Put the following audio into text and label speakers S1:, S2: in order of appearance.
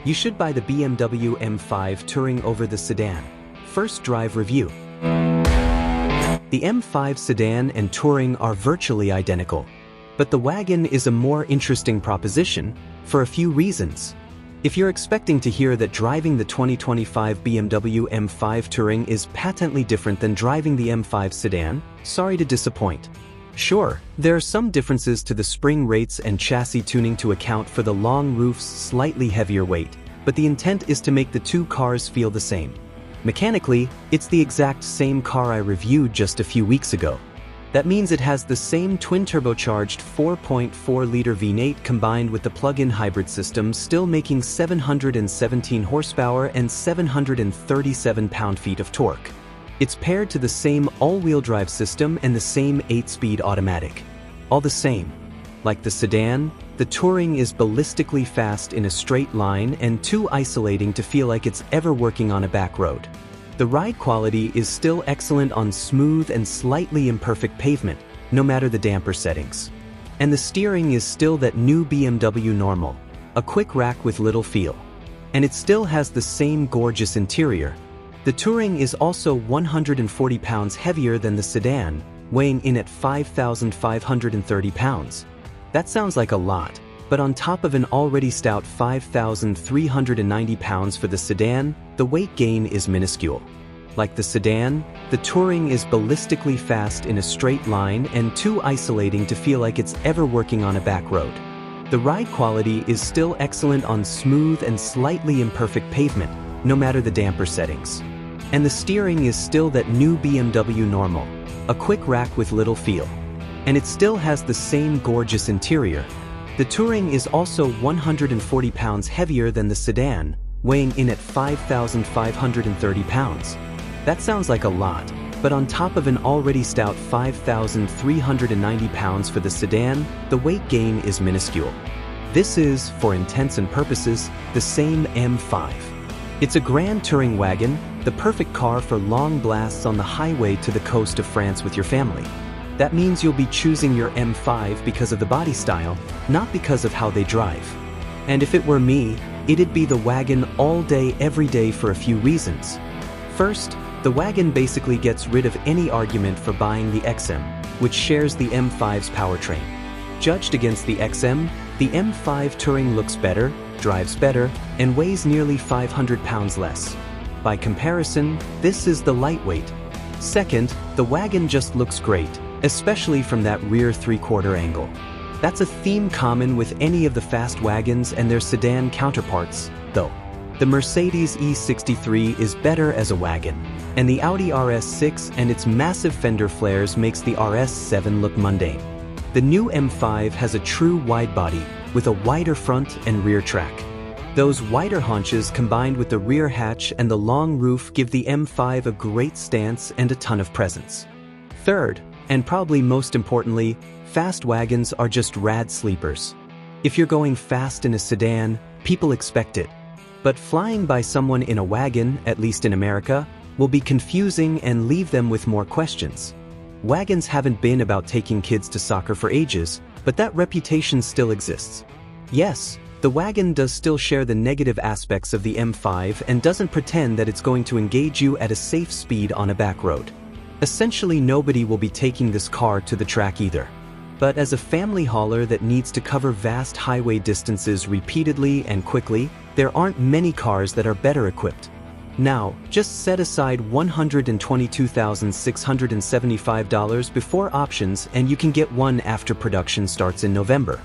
S1: You should buy the BMW M5 Touring over the sedan. First drive review. The M5 sedan and Touring are virtually identical, but the wagon is a more interesting proposition for a few reasons. If you're expecting to hear that driving the 2025 BMW M5 Touring is patently different than driving the M5 sedan, sorry to disappoint. Sure, there are some differences to the spring rates and chassis tuning to account for the long roof's slightly heavier weight, but the intent is to make the two cars feel the same. Mechanically, it's the exact same car I reviewed just a few weeks ago. That means it has the same twin-turbocharged 4.4-liter V8 combined with the plug-in hybrid system, still making 717 horsepower and 737 pound-feet of torque. It's paired to the same all-wheel drive system and the same 8-speed automatic. All the same, like the sedan, the Touring is ballistically fast in a straight line and too isolating to feel like it's ever working on a back road. The ride quality is still excellent on smooth and slightly imperfect pavement, no matter the damper settings. And the steering is still that new BMW normal, a quick rack with little feel. And it still has the same gorgeous interior. The Touring is also 140 pounds heavier than the sedan, weighing in at 5,530 pounds. That sounds like a lot, but on top of an already stout 5,390 pounds for the sedan, the weight gain is minuscule. Like the sedan, the Touring is ballistically fast in a straight line and too isolating to feel like it's ever working on a back road. The ride quality is still excellent on smooth and slightly imperfect pavement, no matter the damper settings. And the steering is still that new BMW normal, a quick rack with little feel. And it still has the same gorgeous interior. The Touring is also 140 pounds heavier than the sedan, weighing in at 5,530 pounds. That sounds like a lot, but on top of an already stout 5,390 pounds for the sedan, the weight gain is minuscule. This is, for intents and purposes, the same M5. It's a grand touring wagon, the perfect car for long blasts on the highway to the coast of France with your family. That means you'll be choosing your M5 because of the body style, not because of how they drive. And if it were me, it'd be the wagon all day every day for a few reasons. First, the wagon basically gets rid of any argument for buying the XM, which shares the M5's powertrain. Judged against the XM, the M5 Touring looks better, drives better, and weighs nearly 500 pounds less. By comparison, this is the lightweight. Second, the wagon just looks great, especially from that rear three-quarter angle. That's a theme common with any of the fast wagons and their sedan counterparts, though. The Mercedes E63 is better as a wagon, and the Audi RS6 and its massive fender flares makes the RS7 look mundane. The new M5 has a true wide body, with a wider front and rear track. Those wider haunches combined with the rear hatch and the long roof give the M5 a great stance and a ton of presence. Third, and probably most importantly, fast wagons are just rad sleepers. If you're going fast in a sedan, people expect it. But flying by someone in a wagon, at least in America, will be confusing and leave them with more questions. Wagons haven't been about taking kids to soccer for ages, but that reputation still exists. Yes, the wagon does still share the negative aspects of the M5 and doesn't pretend that it's going to engage you at a safe speed on a back road. Essentially, nobody will be taking this car to the track either. But as a family hauler that needs to cover vast highway distances repeatedly and quickly, there aren't many cars that are better equipped. Now, just set aside $122,675 before options and you can get one after production starts in November.